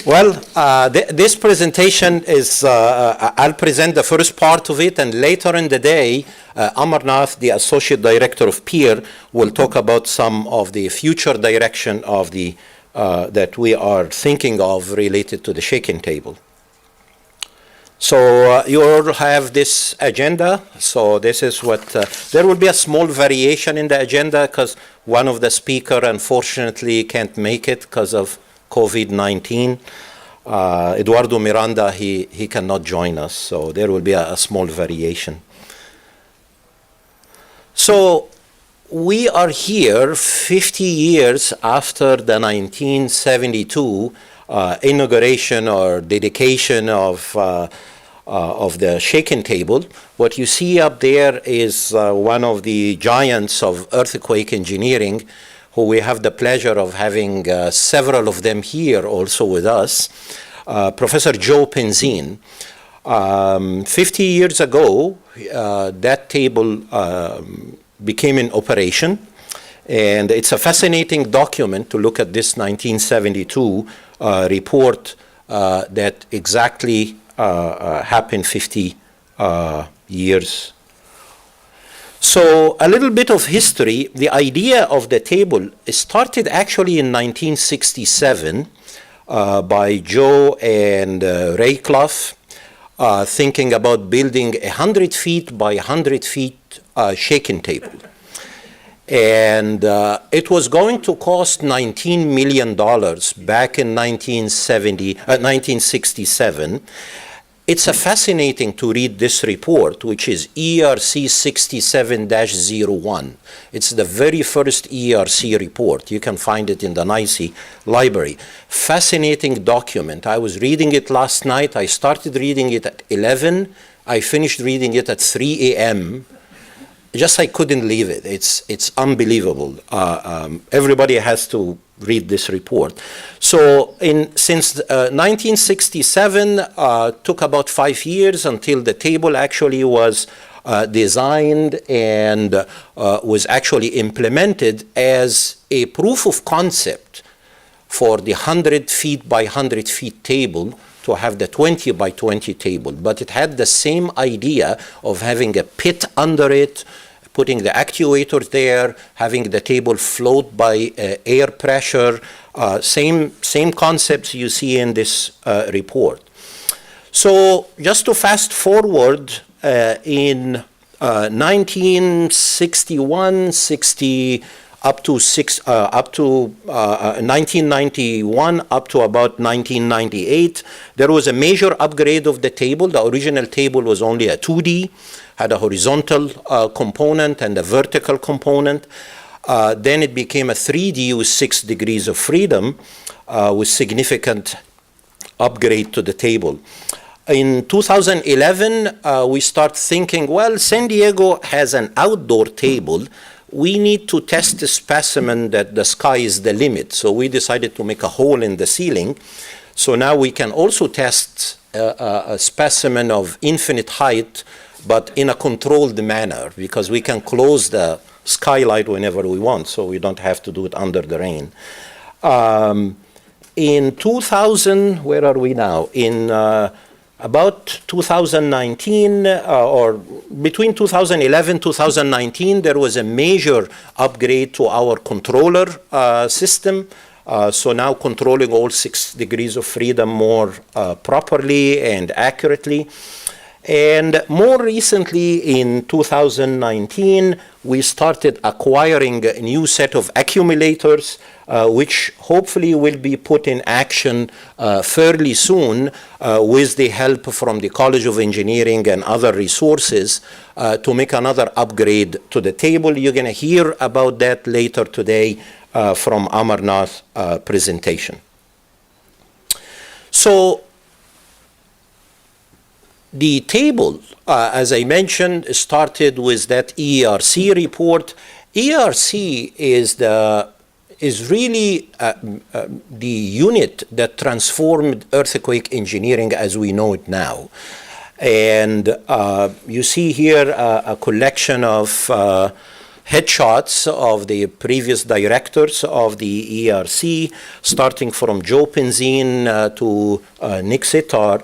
Well, this presentation is, I'll present the first part of it, and later in the day, Amarnath, the Associate Director of PEER, will talk about some of the future direction of the, that we are thinking of related to the shaking table. So you all have this agenda. So this is what, there will be a small variation in the agenda because one of the speakers unfortunately can't make it because of COVID-19. Eduardo Miranda, he cannot join us, so there will be a small variation. So we are here 50 years after the 1972 inauguration or dedication of the shaking table. What you see up there is one of the giants of earthquake engineering, who we have the pleasure of having several of them here also with us, Professor Joe Penzine. 50 years ago, that table became in operation, and it's a fascinating document to look at this 1972 report that exactly happened 50 years. So a little bit of history. The idea of the table started actually in 1967 by Joe and Ray Clough, thinking about building a 100 feet by 100 feet shaking table. And it was going to cost $19 million back in 1967. It's fascinating to read this report, which is EERC 67-01. It's the very first EERC report. You can find it in the NICE library. Fascinating document. I was reading it last night. I started reading it at 11. I finished reading it at 3 a.m. Just I couldn't leave it. It's unbelievable. Everybody has to read this report. So since 1967, took about 5 years until the table actually was designed and was actually implemented as a proof of concept for the 100 feet by 100 feet table to have the 20 by 20 table. But it had the same idea of having a pit under it, putting the actuator there, having the table float by air pressure, same concepts you see in this report. So just to fast forward, in 1961, 60, up to 1991, up to about 1998, there was a major upgrade of the table. The original table was only a 2D, had a horizontal component and a vertical component. Then it became a 3D with 6 degrees of freedom, with significant upgrade to the table. In 2011, we start thinking, well, San Diego has an outdoor table. We need to test a specimen that the sky is the limit. So we decided to make a hole in the ceiling. So now we can also test a specimen of infinite height, but in a controlled manner, because we can close the skylight whenever we want, so we don't have to do it under the rain. In 2000, where are we now? In about 2019, or between 2011 and 2019, there was a major upgrade to our controller system. So now controlling all 6 degrees of freedom more properly and accurately. And more recently, in 2019, we started acquiring a new set of accumulators, which hopefully will be put in action fairly soon with the help from the College of Engineering and other resources to make another upgrade to the table. You're going to hear about that later today from Amarnath's presentation. So the table, as I mentioned, started with that EERC report. EERC is really the unit that transformed earthquake engineering as we know it now. And you see here a collection of headshots of the previous directors of the EERC, starting from Joe Penzine to Nick Sitar.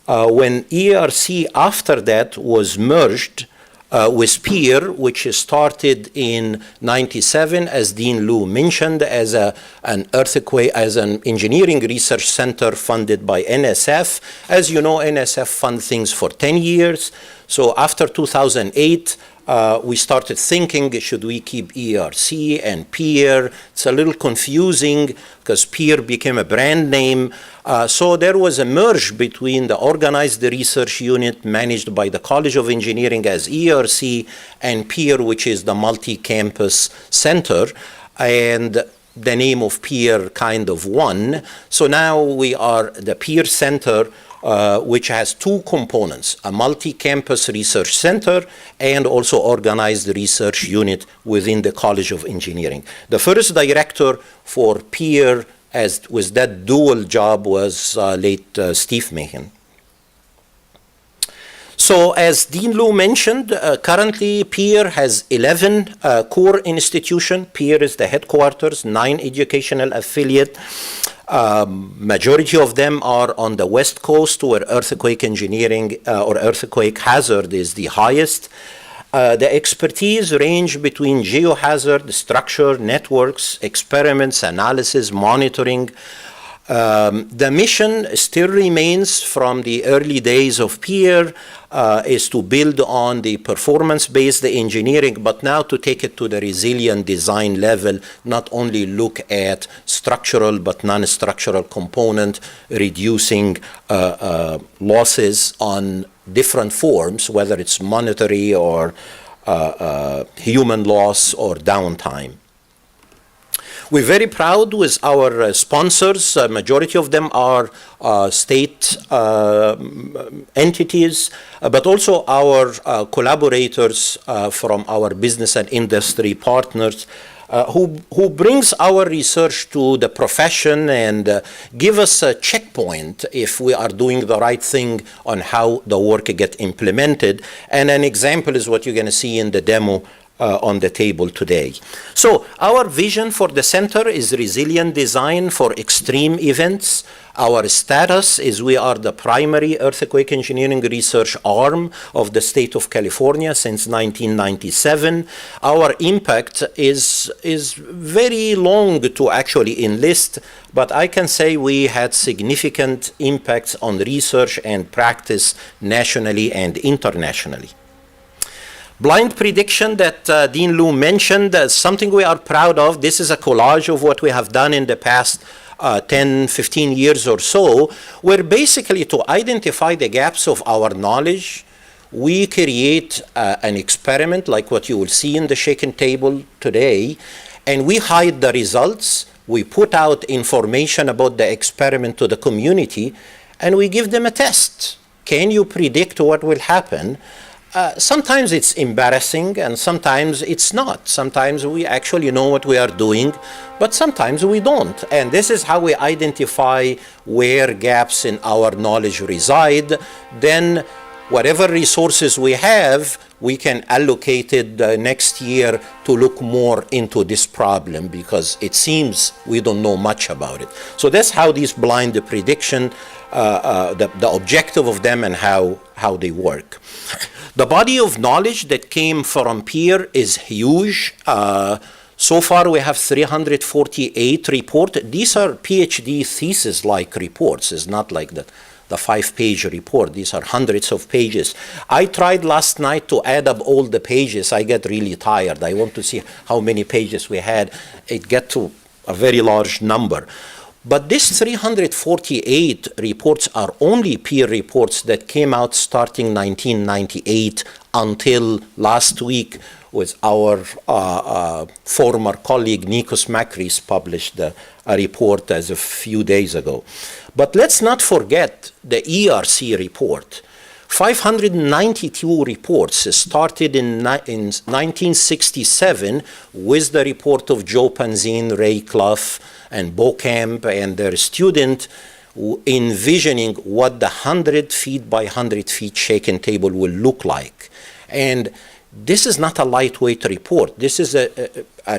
When EERC after that was merged with PEER, which started in '97, as Dean Liu mentioned, as an engineering research center funded by NSF. As you know, NSF funds things for 10 years. So after 2008, we started thinking, should we keep EERC and PEER? It's a little confusing because PEER became a brand name. So there was a merge between the organized research unit managed by the College of Engineering as EERC and PEER, which is the multi-campus center. And the name of PEER kind of won. So now we are the PEER Center, which has two components, a multi-campus research center and also organized research unit within the College of Engineering. The first director for PEER with that dual job was late Steve Mahan. So as Dean Liu mentioned, currently PEER has 11 core institutions. PEER is the headquarters, 9 educational affiliates. Majority of them are on the West Coast, where earthquake engineering or earthquake hazard is the highest. The expertise range between geohazard, structure, networks, experiments, analysis, monitoring. The mission still remains from the early days of PEER is to build on the performance-based engineering, but now to take it to the resilient design level, not only look at structural but non-structural component, reducing losses on different forms, whether it's monetary or human loss or downtime. We're very proud with our sponsors. Majority of them are state entities, but also our collaborators from our business and industry partners who brings our research to the profession and give us a checkpoint if we are doing the right thing on how the work gets implemented. And an example is what you're going to see in the demo on the table today. So our vision for the center is resilient design for extreme events. Our status is we are the primary earthquake engineering research arm of the state of California since 1997. Our impact is very long to actually enlist, but I can say we had significant impacts on research and practice nationally and internationally. Blind prediction that Dean Liu mentioned, something we are proud of. This is a collage of what we have done in the past 10, 15 years or so, where basically to identify the gaps of our knowledge, we create an experiment like what you will see in the shaking table today, and we hide the results. We put out information about the experiment to the community, and we give them a test. Can you predict what will happen? Sometimes it's embarrassing and sometimes it's not. Sometimes we actually know what we are doing, but sometimes we don't. And this is how we identify where gaps in our knowledge reside. Then whatever resources we have, we can allocate it next year to look more into this problem because it seems we don't know much about it. So that's how these blind prediction, the objective of them and how they work. The body of knowledge that came from PEER is huge. So far we have 348 reports. These are PhD thesis-like reports. It's not like the 5-page report. These are hundreds of pages. I tried last night to add up all the pages. I get really tired. I want to see how many pages we had. It get to a very large number. But these 348 reports are only PEER reports that came out starting 1998 until last week with our former colleague Nikos Makris published a report as a few days ago. But let's not forget the EERC report. 592 reports started in 1967 with the report of Joe Penzine, Ray Clough, and Beaucamp and their student envisioning what the 100 feet by 100 feet shaking table will look like. And This is not a lightweight report. This is a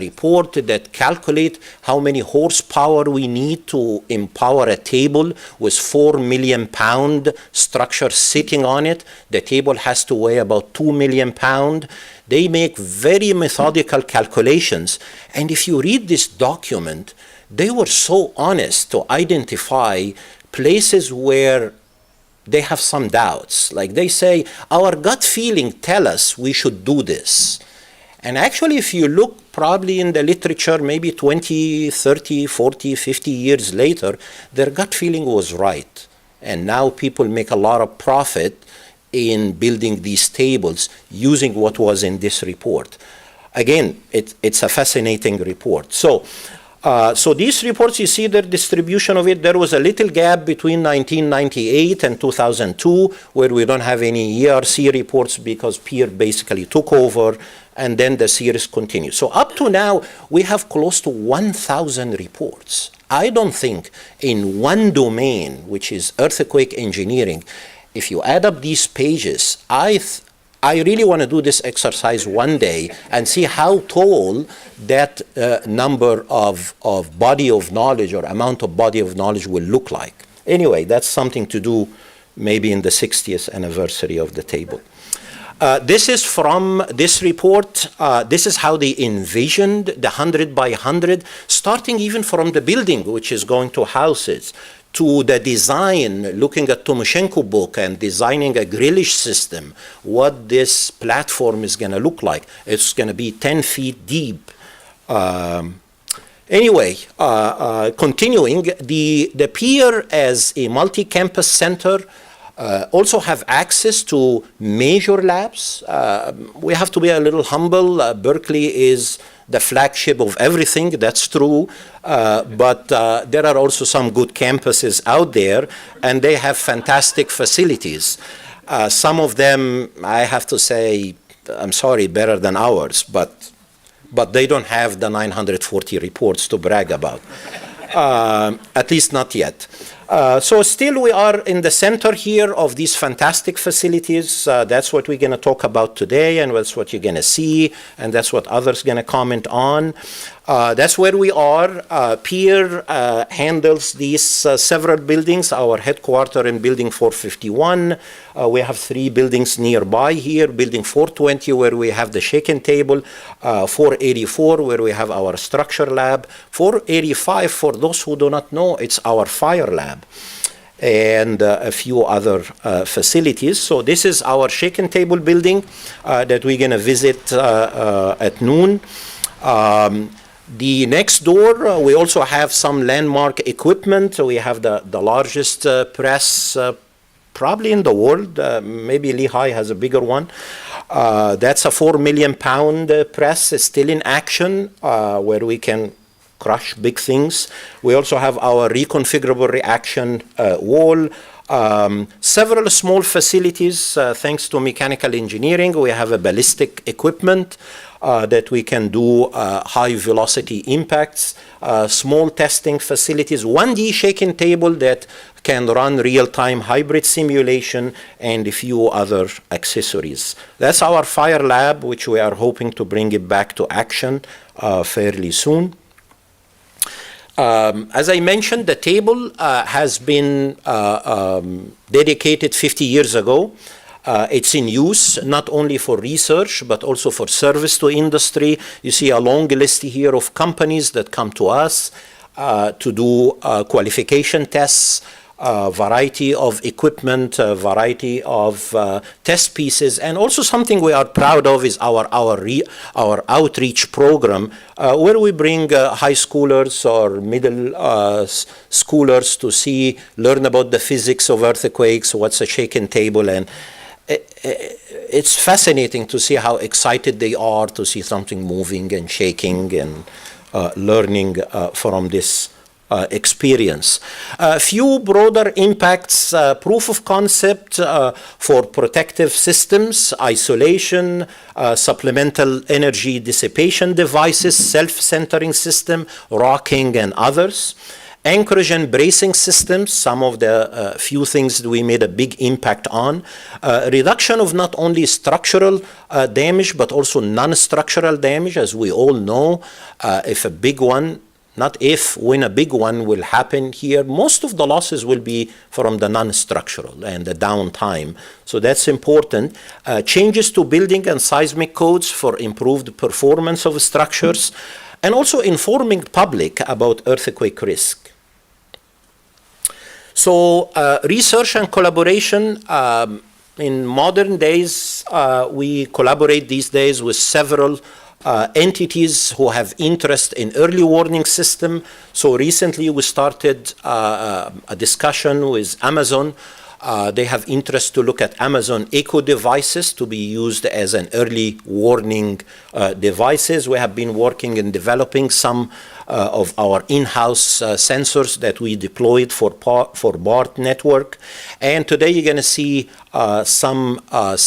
report that calculates how many horsepower we need to empower a table with 4 million pound structure sitting on it. The table has to weigh about 2 million pound. They make very methodical calculations. And if you read this document, they were so honest to identify places where they have some doubts. Like they say, our gut feeling tell us we should do this. And actually, if you look probably in the literature, maybe 20, 30, 40, 50 years later, their gut feeling was right. And now people make a lot of profit in building these tables using what was in this report. Again, it's a fascinating report. So these reports, you see the distribution of it. There was a little gap between 1998 and 2002 where we don't have any EERC reports because PEER basically took over, and then the series continued. So up to now, we have close to 1,000 reports. I don't think in one domain, which is earthquake engineering, if you add up these pages, I really want to do this exercise one day and see how tall that number of body of knowledge or amount of body of knowledge will look like. Anyway, that's something to do maybe in the 60th anniversary of the table. This is from this report. This is how they envisioned the 100 by 100, starting even from the building, which is going to house it, to the design, looking at Tomoshenko book and designing a grillage system, what this platform is going to look like. It's going to be 10 feet deep. Anyway, continuing, the PEER as a multi-campus center also have access to major labs. We have to be a little humble. Berkeley is the flagship of everything, that's true, but there are also some good campuses out there, and they have fantastic facilities. Some of them, I have to say, I'm sorry, better than ours, but they don't have the 940 reports to brag about, at least not yet. So still we are in the center here of these fantastic facilities. That's what we're going to talk about today, and that's what you're going to see, and that's what others are going to comment on. That's where we are. PEER handles these several buildings. Our headquarters in Building 451. We have 3 buildings nearby here. Building 420, where we have the shaking table. 484, where we have our structure lab. 485, for those who do not know, it's our fire lab, and a few other facilities. So this is our shaking table building that we're going to visit at noon. The next door, we also have some landmark equipment. We have the largest press probably in the world. Maybe Lehigh has a bigger one. That's a 4 million pound press, still in action, where we can crush big things. We also have our reconfigurable reaction wall. Several small facilities, thanks to mechanical engineering. We have a ballistic equipment that we can do high velocity impacts, small testing facilities, 1D shaking table that can run real-time hybrid simulation, and a few other accessories. That's our fire lab, which we are hoping to bring it back to action fairly soon. As I mentioned, the table has been dedicated 50 years ago. It's in use not only for research, but also for service to industry. You see a long list here of companies that come to us to do qualification tests, variety of equipment, variety of test pieces, and also something we are proud of is our outreach program, where we bring high schoolers or middle schoolers to learn about the physics of earthquakes, what's a shaking table, and it's fascinating to see how excited they are to see something moving and shaking and learning from this experience. A few broader impacts, proof of concept for protective systems, isolation, supplemental energy dissipation devices, self-centering system, rocking, and others. Anchorage and bracing systems, some of the few things that we made a big impact on. Reduction of not only structural damage, but also non-structural damage. As we all know, if a big one, not if, when a big one will happen here, most of the losses will be from the non-structural and the downtime. So that's important. Changes to building and seismic codes for improved performance of structures, and also informing public about earthquake risk. So research and collaboration. In modern days, we collaborate these days with several entities who have interest in early warning system. So recently we started a discussion with Amazon. They have interest to look at Amazon Echo devices to be used as an early warning devices. We have been working in developing some of our in-house sensors that we deployed for BART network. And today you're going to see some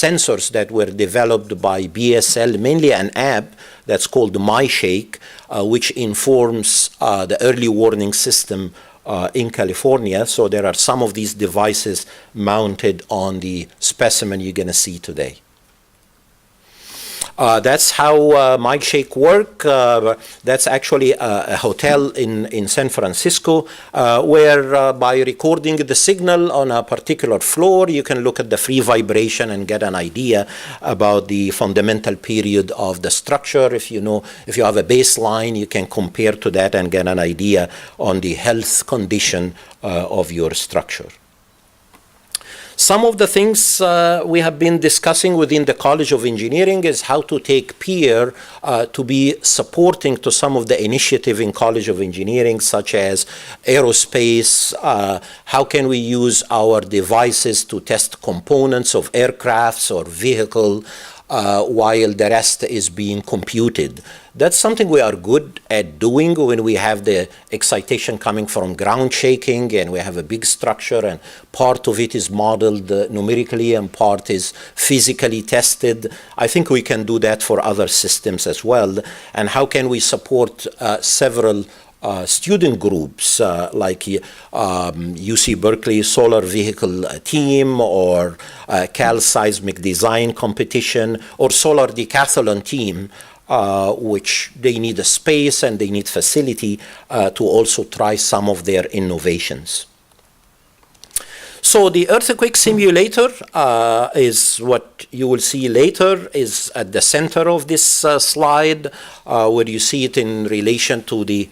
sensors that were developed by BSL, mainly an app that's called MyShake, which informs the early warning system in California. So there are some of these devices mounted on the specimen you're going to see today. That's how MyShake work. That's actually a hotel in San Francisco where by recording the signal on a particular floor, you can look at the free vibration and get an idea about the fundamental period of the structure. If you have a baseline, you can compare to that and get an idea on the health condition of your structure. Some of the things we have been discussing within the College of Engineering is how to take PEER to be supporting to some of the initiative in College of Engineering, such as aerospace. How can we use our devices to test components of aircrafts or vehicle while the rest is being computed? That's something we are good at doing when we have the excitation coming from ground shaking and we have a big structure and part of it is modeled numerically and part is physically tested. I think we can do that for other systems as well. And how can we support several student groups like UC Berkeley Solar Vehicle Team or Cal Seismic Design Competition or Solar Decathlon Team, which they need a space and they need facility to also try some of their innovations. So the earthquake simulator is what you will see later, is at the center of this slide, where you see it in relation to the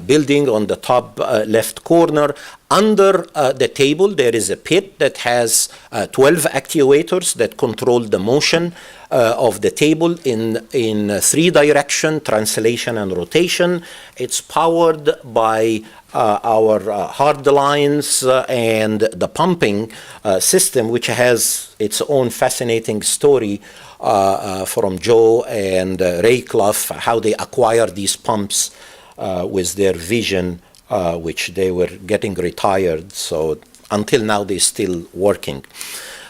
building on the top left corner. Under the table, there is a pit that has 12 actuators that control the motion of the table in 3 direction, translation and rotation. It's powered by our hard lines and the pumping system, which has its own fascinating story from Joe and Ray Clough, how they acquired these pumps with their vision, which they were getting retired. So until now, they're still working.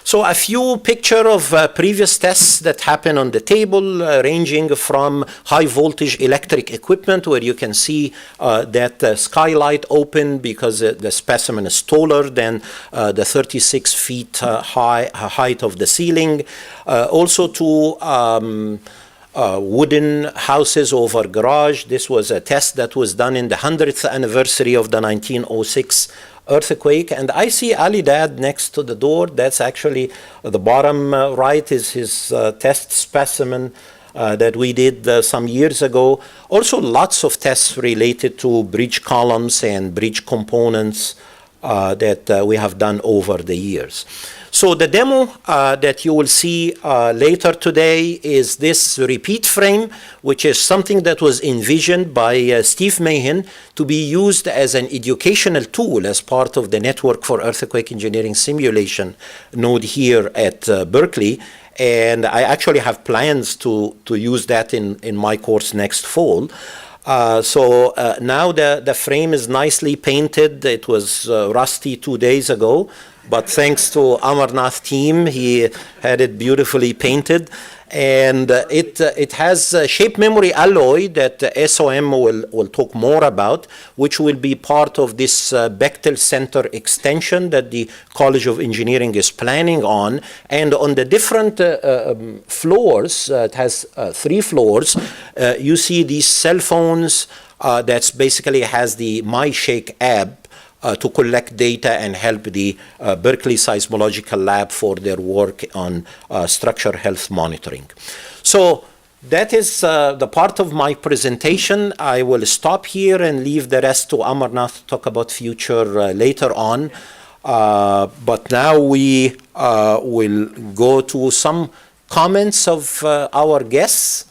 So a few picture of previous tests that happened on the table, ranging from high voltage electric equipment, where you can see that skylight open because the specimen is taller than the 36 feet height of the ceiling. Also to wooden houses over garage. This was a test that was done in the 100th anniversary of the 1906 earthquake. And I see Ali Dad next to the door. That's actually the bottom right is his test specimen that we did some years ago. Also lots of tests related to bridge columns and bridge components that we have done over the years. So the demo that you will see later today is this repeat frame, which is something that was envisioned by Steve Mahan to be used as an educational tool as part of the Network for Earthquake Engineering Simulation node here at Berkeley. And I actually have plans to use that in my course next fall. So now the frame is nicely painted. It was rusty 2 days ago, but thanks to Amarnath team, he had it beautifully painted. And it has a shape memory alloy that SOM will talk more about, which will be part of this Bechtel Center extension that the College of Engineering is planning on. And on the different floors, it has 3 floors, you see these cell phones that basically has the MyShake app to collect data and help the Berkeley Seismological Lab for their work on structure health monitoring. So that is the part of my presentation. I will stop here and leave the rest to Amarnath to talk about future later on. But now we will go to some comments of our guests.